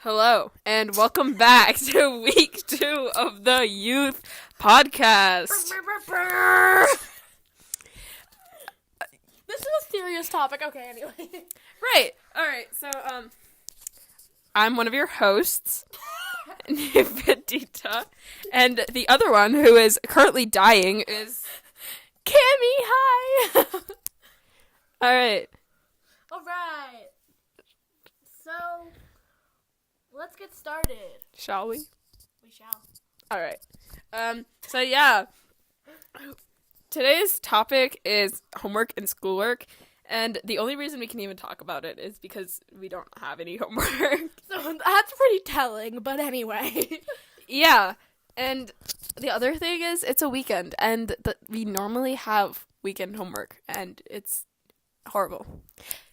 Hello, and welcome back to week 2 of the Youth Podcast. This is a serious topic. Okay, anyway. Right. Alright, so, I'm one of your hosts, Nivi, and the other one who is currently dying is Cami, hi! Alright. Alright. So, let's get started. Shall we? We shall. Alright. So yeah. Today's topic is homework and schoolwork, and the only reason we can even talk about it is because we don't have any homework. So, that's pretty telling, but anyway. Yeah, and the other thing is it's a weekend, and we normally have weekend homework, and it's horrible.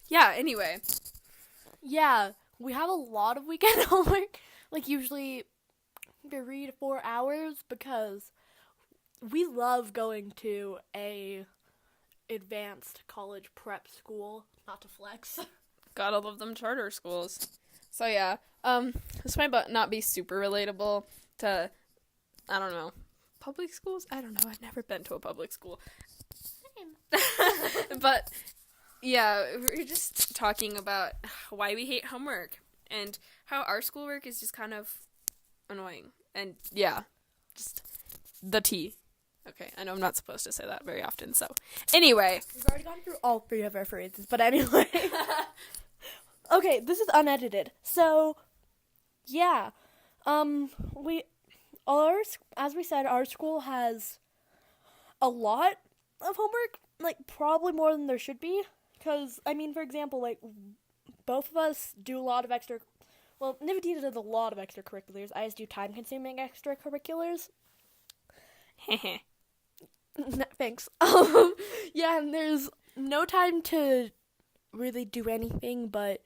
Yeah, anyway. Yeah, we have a lot of weekend homework, like usually 3 to 4 hours, because we love going to a advanced college prep school, not to flex. Gotta love them charter schools. So yeah, this might not be super relatable to, I don't know, public schools? I don't know, I've never been to a public school. But, yeah, we're just talking about why we hate homework, and how our schoolwork is just kind of annoying. And, yeah, just the tea. Okay, I know I'm not supposed to say that very often, so. Anyway. We've already gone through all 3 of our phrases, but anyway. Okay, this is unedited. So, yeah. As we said, our school has a lot of homework, like, probably more than there should be. Because, I mean, for example, like, both of us do a lot of Nivi does a lot of extracurriculars. I just do time-consuming extracurriculars. Thanks. Yeah, and there's no time to really do anything but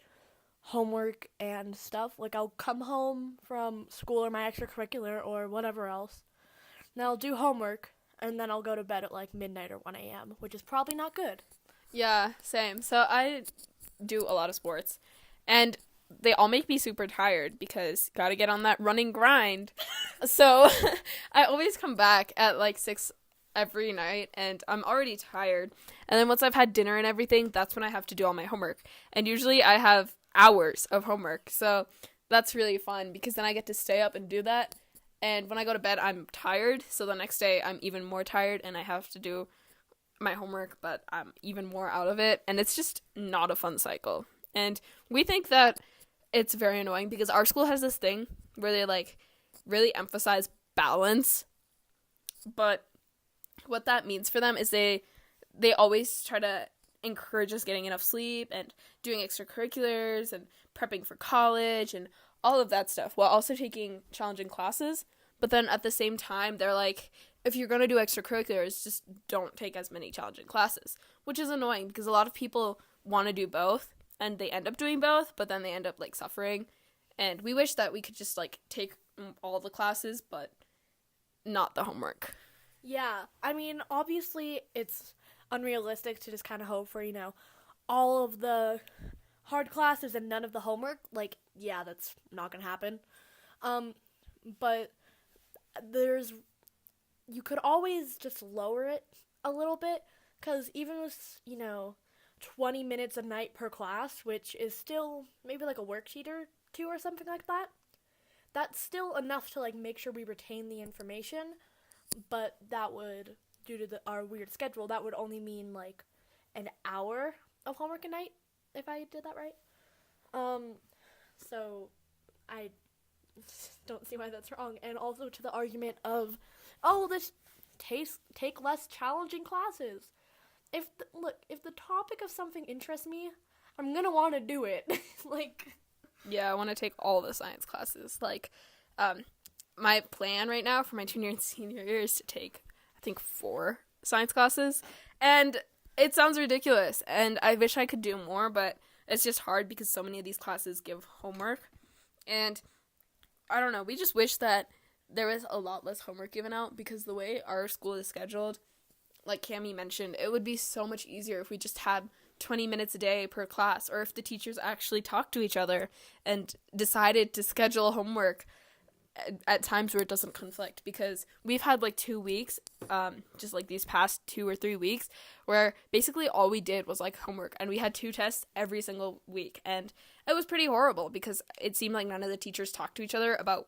homework and stuff. Like, I'll come home from school or my extracurricular or whatever else, and I'll do homework, and then I'll go to bed at, like, midnight or 1 a.m., which is probably not good. Yeah, same. So I do a lot of sports, and they all make me super tired because gotta get on that running grind. So I always come back at like 6 every night, and I'm already tired. And then once I've had dinner and everything, that's when I have to do all my homework. And usually I have hours of homework, so that's really fun because then I get to stay up and do that. And when I go to bed, I'm tired, so the next day I'm even more tired, and I have to do my homework, but I'm even more out of it, and it's just not a fun cycle. And we think that it's very annoying because our school has this thing where they like really emphasize balance, but what that means for them is they always try to encourage us getting enough sleep and doing extracurriculars and prepping for college and all of that stuff while also taking challenging classes. But then at the same time, they're like, if you're going to do extracurriculars, just don't take as many challenging classes, which is annoying because a lot of people want to do both and they end up doing both, but then they end up like suffering. And we wish that we could just like take all the classes, but not the homework. Yeah, I mean, obviously it's unrealistic to just kind of hope for, all of the hard classes and none of the homework. Like, yeah, that's not going to happen. But you could always just lower it a little bit, because even with, 20 minutes a night per class, which is still maybe like a worksheet or 2 or something like that, that's still enough to, like, make sure we retain the information, but that would, due to our weird schedule, that would only mean, like, an hour of homework a night, if I did that right. So I don't see why that's wrong. And also to the argument of, this take less challenging classes. If the topic of something interests me, I'm gonna want to do it. Yeah, I want to take all the science classes. Like, my plan right now for my junior and senior year is to take, I think, 4 science classes. And it sounds ridiculous, and I wish I could do more, but it's just hard because so many of these classes give homework. And I don't know, we just wish that there was a lot less homework given out, because the way our school is scheduled, like Cami mentioned, it would be so much easier if we just had 20 minutes a day per class, or if the teachers actually talk to each other and decided to schedule homework at times where it doesn't conflict, because we've had like 2 weeks, just like these past 2 or 3 weeks, where basically all we did was like homework, and we had 2 tests every single week, and it was pretty horrible because it seemed like none of the teachers talked to each other about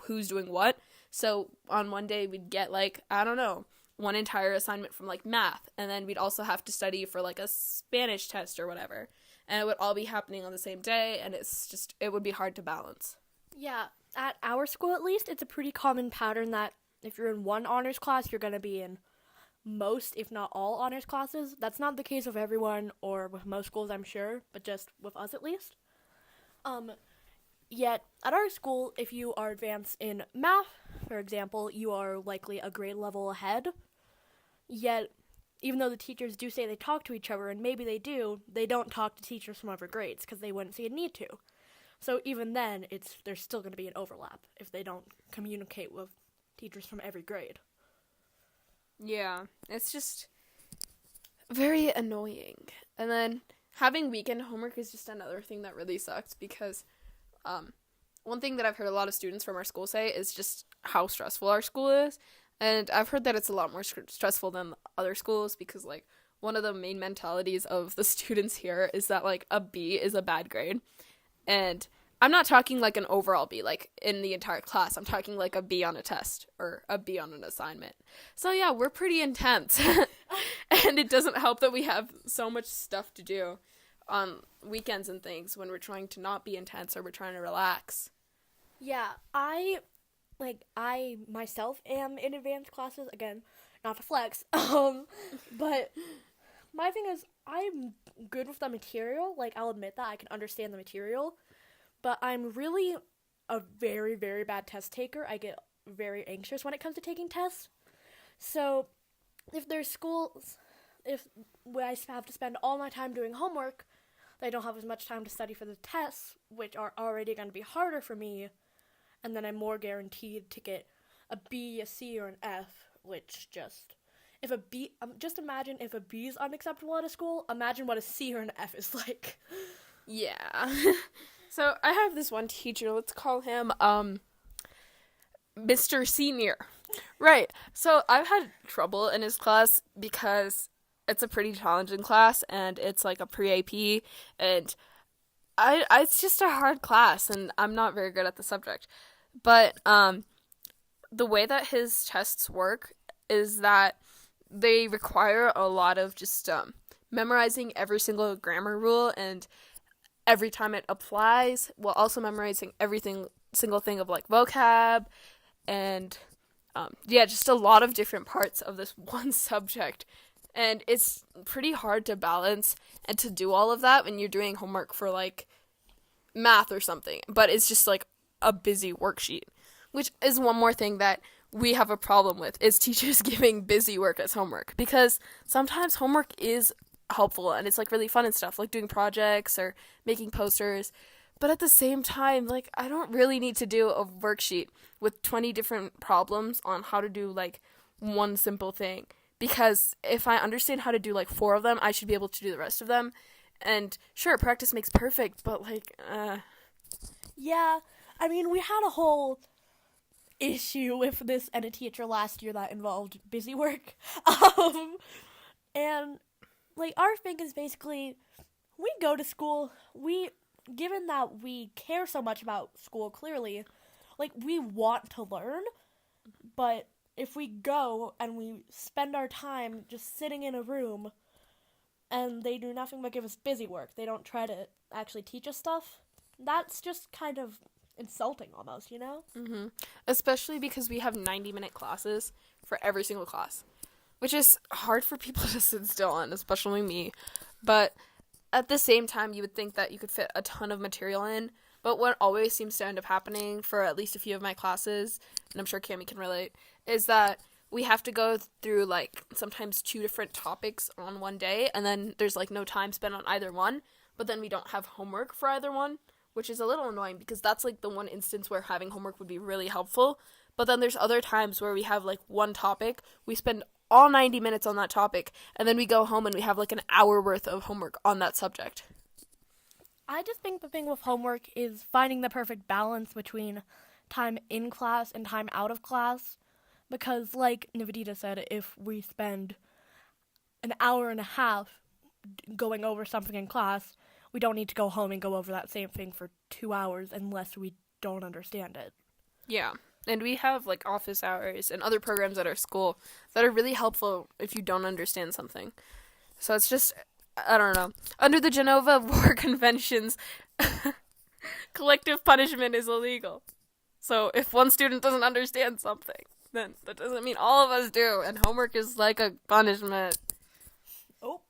who's doing what. So on one day we'd get like, I don't know, one entire assignment from like math, and then we'd also have to study for like a Spanish test or whatever, and it would all be happening on the same day, and it would be hard to balance. Yeah, at our school at least, it's a pretty common pattern that if you're in one honors class, you're going to be in most, if not all, honors classes. That's not the case with everyone or with most schools, I'm sure, but just with us at least. Yet, at our school, if you are advanced in math, for example, you are likely a grade level ahead. Yet, even though the teachers do say they talk to each other, and maybe they do, they don't talk to teachers from other grades because they wouldn't see a need to. So even then, there's still going to be an overlap if they don't communicate with teachers from every grade. Yeah, it's just very annoying. And then having weekend homework is just another thing that really sucks, because one thing that I've heard a lot of students from our school say is just how stressful our school is. And I've heard that it's a lot more stressful than other schools, because like one of the main mentalities of the students here is that like a B is a bad grade. And I'm not talking like an overall B, like in the entire class. I'm talking like a B on a test or a B on an assignment. So yeah, we're pretty intense. And it doesn't help that we have so much stuff to do on weekends and things when we're trying to not be intense or we're trying to relax. Yeah, I myself am in advanced classes, again, not to flex, but my thing is, I'm good with the material, like, I'll admit that, I can understand the material, but I'm really a very, very bad test taker. I get very anxious when it comes to taking tests, so if there's schools, if I have to spend all my time doing homework, I don't have as much time to study for the tests, which are already going to be harder for me, and then I'm more guaranteed to get a B, a C, or an F, which just imagine if a B is unacceptable at a school, imagine what a C or an F is like. Yeah. So I have this one teacher, let's call him Mr. Senior. Right. So I've had trouble in his class because it's a pretty challenging class, and it's like a pre-AP, and it's just a hard class, and I'm not very good at the subject. But the way that his tests work is that they require a lot of just memorizing every single grammar rule and every time it applies, while also memorizing single thing of like vocab and just a lot of different parts of this one subject. And it's pretty hard to balance and to do all of that when you're doing homework for like math or something, but it's just like a busy worksheet, which is one more thing that we have a problem with, is teachers giving busy work as homework, because sometimes homework is helpful and it's like really fun and stuff, like doing projects or making posters, but at the same time, like, I don't really need to do a worksheet with 20 different problems on how to do like one simple thing, because if I understand how to do like 4 of them, I should be able to do the rest of them. And sure, practice makes perfect, but like Yeah, I mean, we had a whole issue with this and a teacher last year that involved busy work. And, like, our thing is basically, we go to school, given that we care so much about school, clearly, like, we want to learn, but if we go and we spend our time just sitting in a room and they do nothing but give us busy work, they don't try to actually teach us stuff, that's just kind of insulting almost, you know? Mm-hmm. Especially because we have 90-minute classes for every single class, which is hard for people to sit still on, especially me. But at the same time, you would think that you could fit a ton of material in, but what always seems to end up happening for at least a few of my classes, and I'm sure Cami can relate, is that we have to go through, like, sometimes 2 different topics on one day, and then there's, like, no time spent on either one, but then we don't have homework for either one, which is a little annoying, because that's, like, the one instance where having homework would be really helpful, but then there's other times where we have, like, one topic, we spend all 90 minutes on that topic, and then we go home and we have like an hour worth of homework on that subject. I just think the thing with homework is finding the perfect balance between time in class and time out of class. Because, like Nivedita said, if we spend an hour and a half going over something in class, we don't need to go home and go over that same thing for 2 hours unless we don't understand it. Yeah. And we have, like, office hours and other programs at our school that are really helpful if you don't understand something. So it's just, I don't know. Under the Geneva War Conventions, collective punishment is illegal. So if one student doesn't understand something, then that doesn't mean all of us do. And homework is like a punishment. Oh.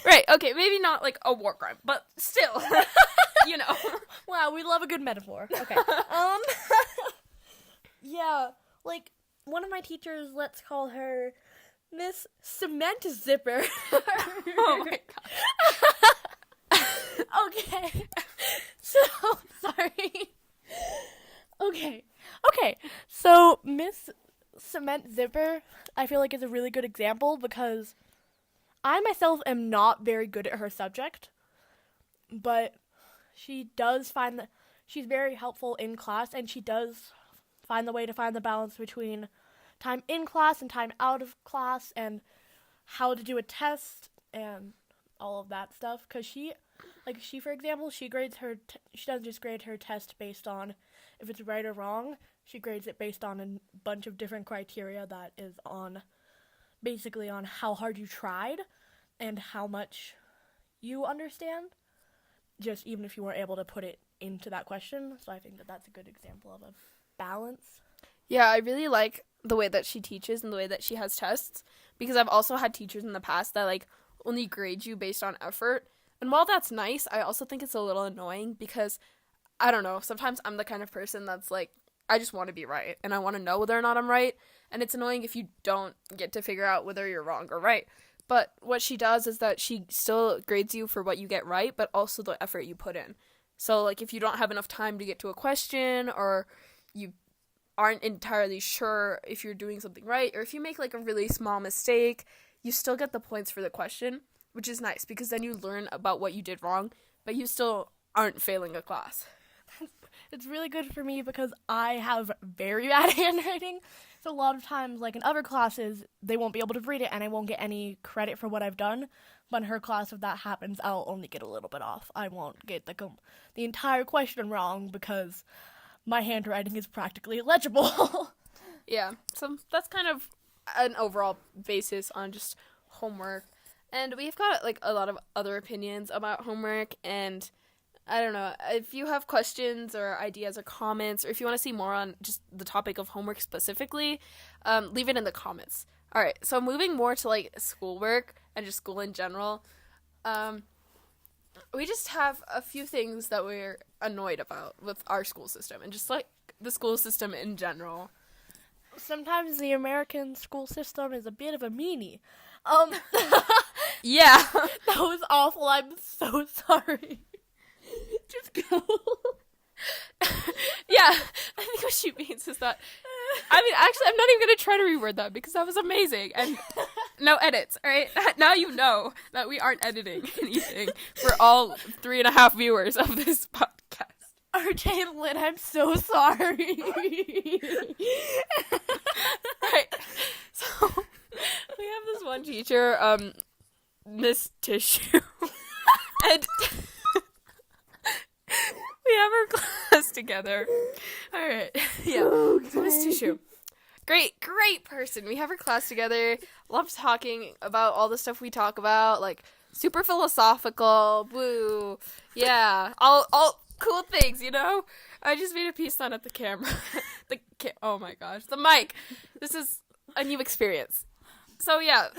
Right, okay, maybe not like a war crime, but still, you know. Wow, we love a good metaphor. Okay. Yeah, like, one of my teachers, let's call her Miss Cement Zipper. Oh my god. Okay. So, sorry. Okay. So, Miss Cement Zipper, I feel like is a really good example because I myself am not very good at her subject, but she does find that she's very helpful in class, and she does find the way to find the balance between time in class and time out of class and how to do a test and all of that stuff. Because she, for example, she grades her, she doesn't just grade her test based on if it's right or wrong. She grades it based on a bunch of different criteria that is on, basically on how hard you tried and how much you understand, just even if you weren't able to put it into that question. So I think that that's a good example of a balance. Yeah, I really like the way that she teaches and the way that she has tests, because I've also had teachers in the past that, like, only grade you based on effort. And while that's nice, I also think it's a little annoying because, I don't know, sometimes I'm the kind of person that's like, I just want to be right, and I want to know whether or not I'm right, and it's annoying if you don't get to figure out whether you're wrong or right. But what she does is that she still grades you for what you get right, but also the effort you put in. So, like, if you don't have enough time to get to a question, or you aren't entirely sure if you're doing something right, or if you make, like, a really small mistake, you still get the points for the question, which is nice, because then you learn about what you did wrong, but you still aren't failing a class. It's really good for me because I have very bad handwriting. So a lot of times, like in other classes, they won't be able to read it and I won't get any credit for what I've done. But in her class, if that happens, I'll only get a little bit off. I won't get the entire question wrong because my handwriting is practically illegible. Yeah, so that's kind of an overall basis on just homework. And we've got, like, a lot of other opinions about homework, and I don't know, if you have questions or ideas or comments, or if you want to see more on just the topic of homework specifically, leave it in the comments. All right, so moving more to, like, schoolwork and just school in general, we just have a few things that we're annoyed about with our school system and just, like, the school system in general. Sometimes the American school system is a bit of a meanie. Yeah. That was awful. I'm so sorry. Just go. Yeah, I think what she means is that, I mean, actually, I'm not even going to try to reword that because that was amazing. And no edits, all right? Now you know that we aren't editing anything for all 3.5 viewers of this podcast. RJ and Lynn, I'm so sorry. Right. So, we have this one teacher, Miss Tissue. And we have our class together. All right. Yeah. Okay. Miss Tissue. Great person. We have our class together. Love talking about all the stuff we talk about. Like, super philosophical. Woo. Yeah. All cool things, you know? I just made a peace sign at the camera. Oh my gosh. The mic. This is a new experience. So, yeah.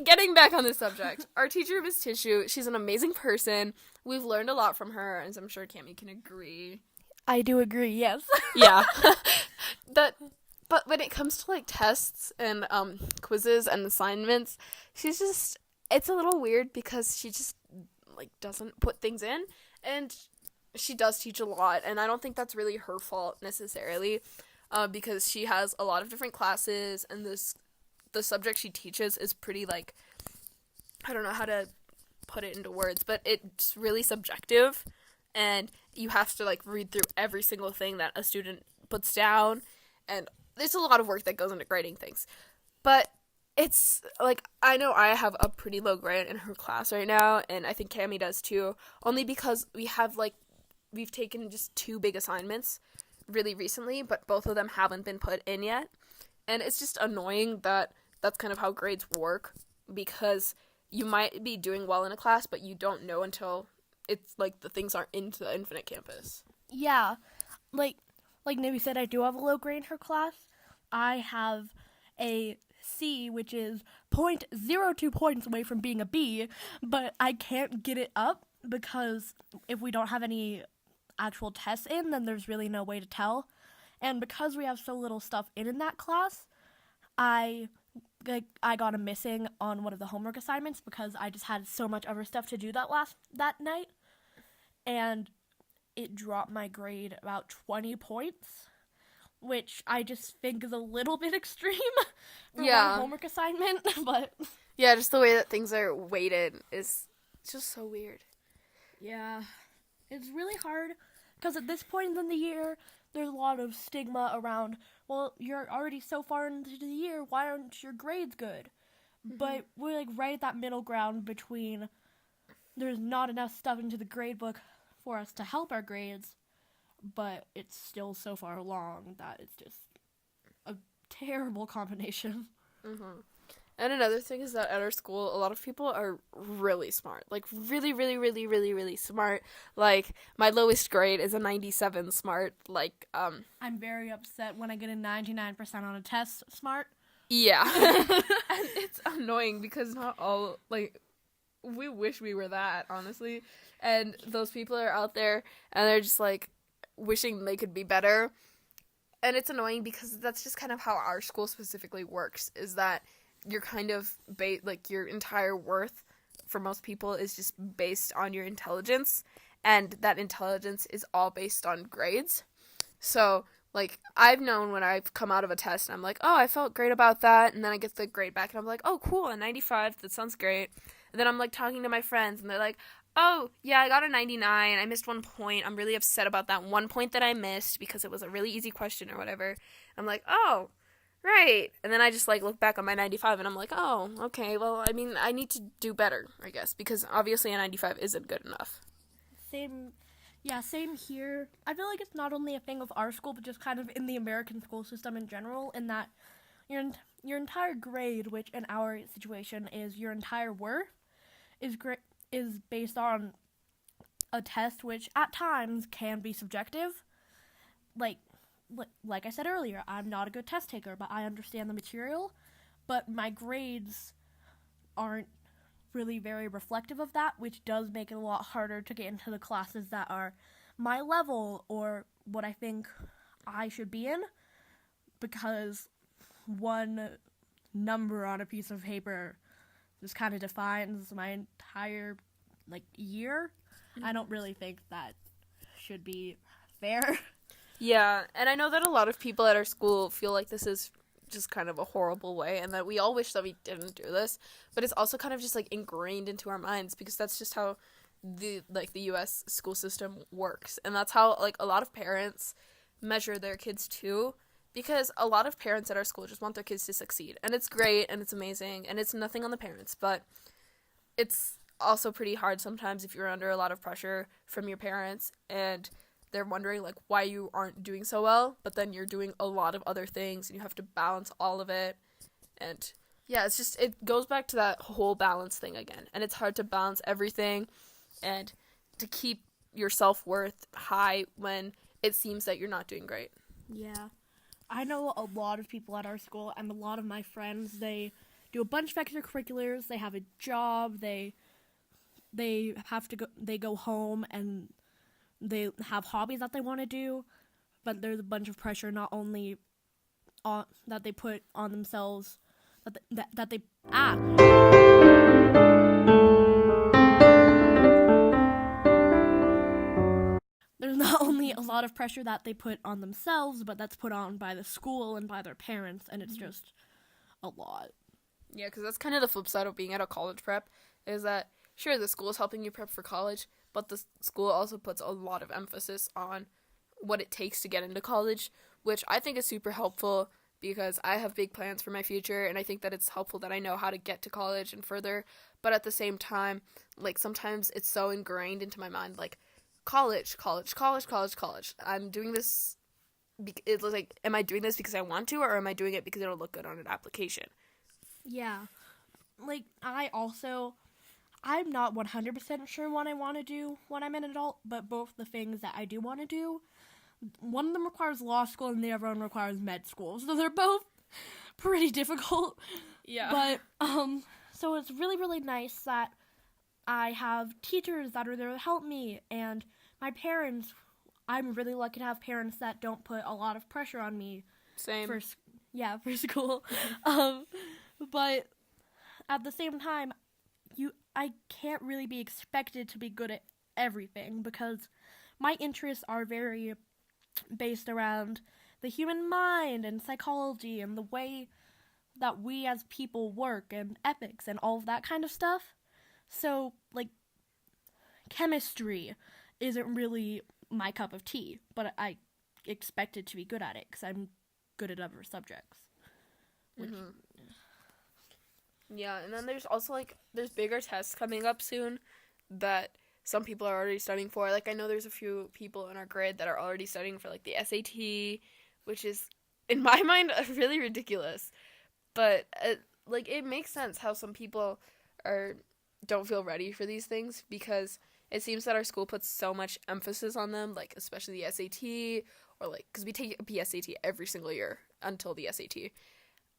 Getting back on this subject, our teacher, Miss Tissue, she's an amazing person. We've learned a lot from her, and I'm sure Cami can agree. I do agree, yes. Yeah. But when it comes to, like, tests and quizzes and assignments, it's a little weird because she just, like, doesn't put things in, and she does teach a lot, and I don't think that's really her fault necessarily, because she has a lot of different classes, and the the subject she teaches is pretty, like, I don't know how to put it into words, but it's really subjective, and you have to, like, read through every single thing that a student puts down, and there's a lot of work that goes into grading things. But it's, like, I know I have a pretty low grade in her class right now, and I think Cami does too, only because we've taken just 2 big assignments really recently, but both of them haven't been put in yet. And it's just annoying that that's kind of how grades work, because you might be doing well in a class, but you don't know until it's, like, the things aren't into the Infinite Campus. Yeah, like Nivi said, I do have a low grade in her class. I have a C, which is 0.02 points away from being a B, but I can't get it up because if we don't have any actual tests in, then there's really no way to tell. And because we have so little stuff in that class, I got a missing on one of the homework assignments because I just had so much other stuff to do that night, and it dropped my grade about 20 points, which I just think is a little bit extreme for one homework assignment, but... Yeah, just the way that things are weighted is just so weird. Yeah, it's really hard, because at this point in the year, there's a lot of stigma around, well, you're already so far into the year, why aren't your grades good? Mm-hmm. But we're, like, right at that middle ground between there's not enough stuff into the grade book for us to help our grades, but it's still so far along that it's just a terrible combination. Mm-hmm. And another thing is that at our school, a lot of people are really smart. Like, really, really, really, really, really smart. Like, my lowest grade is a 97 smart. Like, I'm very upset when I get a 99% on a test smart. Yeah. And it's annoying because not all, like, we wish we were that, honestly. And those people are out there, and they're just, like, wishing they could be better. And it's annoying because that's just kind of how our school specifically works, is that you're kind of, like, your entire worth for most people is just based on your intelligence, and that intelligence is all based on grades. So, like, I've known when I've come out of a test and I'm like, oh, I felt great about that, and then I get the grade back and I'm like, oh, cool, a 95, that sounds great. And then I'm, like, talking to my friends, and they're like, oh, yeah, I got a 99, I missed 1 point, I'm really upset about that 1 point that I missed because it was a really easy question or whatever. I'm like, oh, right. And then I just, like, look back on my 95 and I'm like, oh, okay, well, I mean, I need to do better, I guess, because obviously a 95 isn't good enough. Same here. I feel like it's not only a thing of our school, but just kind of in the American school system in general, in that your entire grade, which in our situation is your entire worth, is based on a test, which at times can be subjective. Like I said earlier, I'm not a good test taker, but I understand the material, but my grades aren't really very reflective of that, which does make it a lot harder to get into the classes that are my level or what I think I should be in, because one number on a piece of paper just kind of defines my entire, like, year. Mm-hmm. I don't really think that should be fair. Yeah, and I know that a lot of people at our school feel like this is just kind of a horrible way, and that we all wish that we didn't do this, but it's also kind of just, like, ingrained into our minds, because that's just how the U.S. school system works, and that's how, like, a lot of parents measure their kids too, because a lot of parents at our school just want their kids to succeed, and it's great, and it's amazing, and it's nothing on the parents, but it's also pretty hard sometimes if you're under a lot of pressure from your parents, and they're wondering, like, why you aren't doing so well, but then you're doing a lot of other things, and you have to balance all of it, and, yeah, it's just, it goes back to that whole balance thing again, and it's hard to balance everything, and to keep your self-worth high when it seems that you're not doing great. Yeah. I know a lot of people at our school, and a lot of my friends, they do a bunch of extracurriculars, they have a job, they go home, and they have hobbies that they want to do, but there's a bunch of pressure not only that they put on themselves, There's not only a lot of pressure that they put on themselves, but that's put on by the school and by their parents, and it's just a lot. Yeah, because that's kind of the flip side of being at a college prep, is that, sure, the school is helping you prep for college, but the school also puts a lot of emphasis on what it takes to get into college, which I think is super helpful because I have big plans for my future, and I think that it's helpful that I know how to get to college and further, but at the same time, like, sometimes it's so ingrained into my mind, like, college, college, college, college, college. I'm doing this, it's like, am I doing this because I want to, or am I doing it because it'll look good on an application? Yeah. Like, I'm not 100% sure what I want to do when I'm an adult, but both the things that I do want to do, one of them requires law school and the other one requires med school. So they're both pretty difficult. Yeah. But, so it's really, really nice that I have teachers that are there to help me, and my parents, I'm really lucky to have parents that don't put a lot of pressure on me. Same. For school. But at the same time, I can't really be expected to be good at everything because my interests are very based around the human mind and psychology and the way that we as people work and ethics and all of that kind of stuff. So, like, chemistry isn't really my cup of tea, but I expected to be good at it because I'm good at other subjects. Which, Yeah, and then there's also, like, there's bigger tests coming up soon that some people are already studying for. Like, I know there's a few people in our grade that are already studying for, like, the SAT, which is, in my mind, really ridiculous. But, it makes sense how some people don't feel ready for these things because it seems that our school puts so much emphasis on them, like, especially the SAT, or, like, because we take a PSAT every single year until the SAT.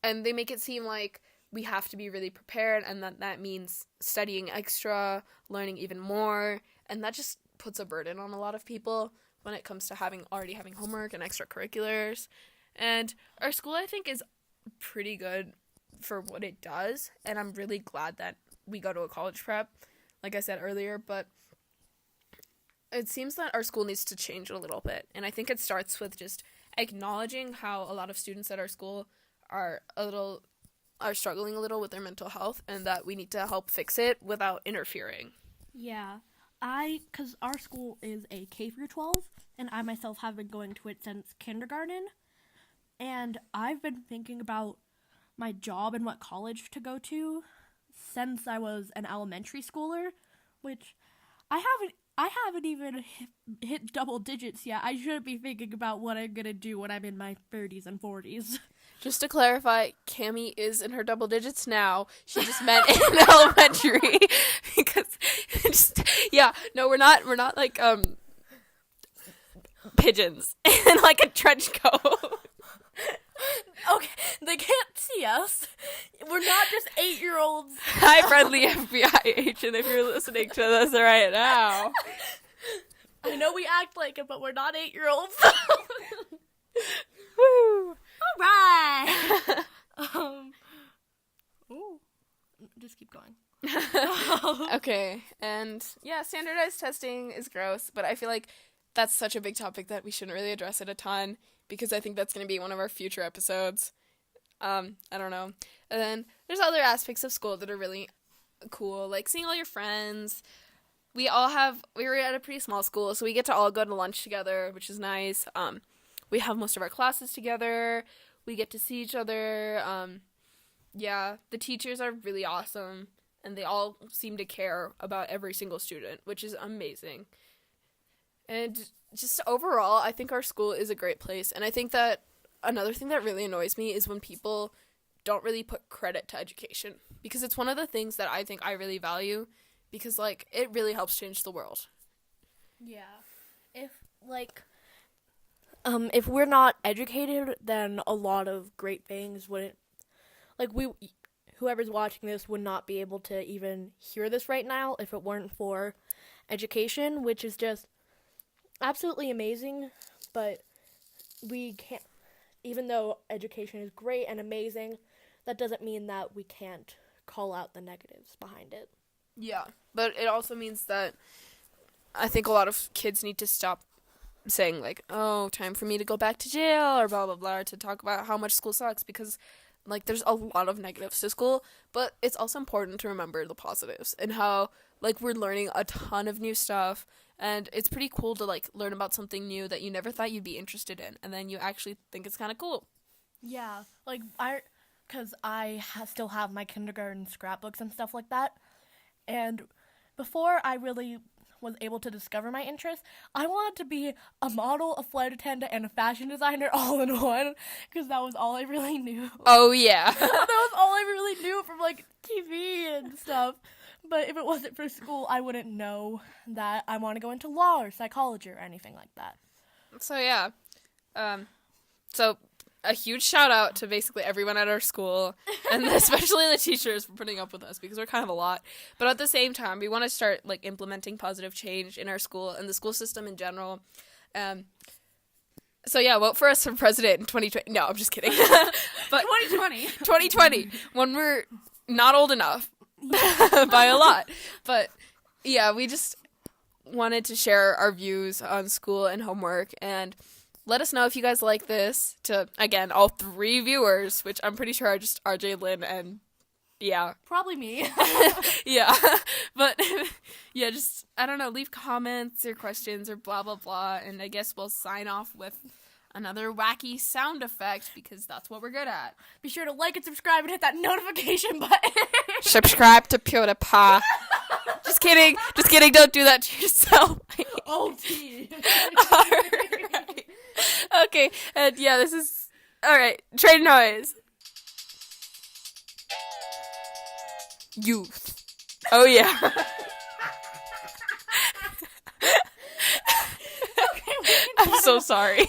And they make it seem like we have to be really prepared, and that means studying extra, learning even more, and that just puts a burden on a lot of people when it comes to already having homework and extracurriculars. And our school, I think, is pretty good for what it does, and I'm really glad that we go to a college prep, like I said earlier, but it seems that our school needs to change a little bit, and I think it starts with just acknowledging how a lot of students at our school are struggling a little with their mental health, and that we need to help fix it without interfering. Yeah. Because our school is a K through 12, and I myself have been going to it since kindergarten, and I've been thinking about my job and what college to go to since I was an elementary schooler, which I haven't even hit double digits yet. I shouldn't be thinking about what I'm gonna do when I'm in my 30s and 40s. Just to clarify, Cami is in her double digits now. She just meant in elementary because we're not like pigeons in like a trench coat. Okay, they can't see us. We're not just 8-year-olds. Hi, friendly FBI agent, if you're listening to this right now. I know we act like it, but we're not 8-year-olds. Woo! All right. Just keep going. Okay, and yeah, standardized testing is gross, but I feel like that's such a big topic that we shouldn't really address it a ton, because I think that's going to be one of our future episodes. I don't know. And then there's other aspects of school that are really cool, like seeing all your friends. We were at a pretty small school, so we get to all go to lunch together, which is nice. We have most of our classes together. We get to see each other. The teachers are really awesome, and they all seem to care about every single student, which is amazing. And just overall, I think our school is a great place. And I think that another thing that really annoys me is when people don't really put credit to education, because it's one of the things that I think I really value, because, like, it really helps change the world. Yeah. If we're not educated, then a lot of great things wouldn't, whoever's watching this would not be able to even hear this right now if it weren't for education, which is just absolutely amazing. But we can't, even though education is great and amazing, that doesn't mean that we can't call out the negatives behind it. Yeah, but it also means that I think a lot of kids need to stop saying, like, oh, time for me to go back to jail, or blah, blah, blah, to talk about how much school sucks, because, like, there's a lot of negatives to school, but it's also important to remember the positives and how, like, we're learning a ton of new stuff, and it's pretty cool to, like, learn about something new that you never thought you'd be interested in, and then you actually think it's kind of cool. Yeah, like, because I still have my kindergarten scrapbooks and stuff like that, and before I really was able to discover my interest, I wanted to be a model, a flight attendant, and a fashion designer all in one, because that was all I really knew. Oh, yeah. That was all I really knew from, like, TV and stuff. But if it wasn't for school, I wouldn't know that I want to go into law or psychology or anything like that. So, yeah. So, a huge shout out to basically everyone at our school, and especially the teachers for putting up with us, because we're kind of a lot. But at the same time, we want to start, like, implementing positive change in our school and the school system in general. So yeah, vote for us for president in 2020. No, I'm just kidding. But 2020, when we're not old enough by a lot. But yeah, we just wanted to share our views on school and homework, and let us know if you guys like this to, again, all 3 viewers, which I'm pretty sure are just RJ, Lynn, and yeah. Probably me. Yeah. But yeah, just, I don't know, leave comments or questions or blah, blah, blah. And I guess we'll sign off with another wacky sound effect, because that's what we're good at. Be sure to like and subscribe and hit that notification button. Subscribe to PewDiePie. Just kidding. Just kidding. Don't do that to yourself. Oh, gee. Alright. Okay. And yeah, this is... Alright. Train noise. Youth. Oh, yeah. Okay, I'm so sorry.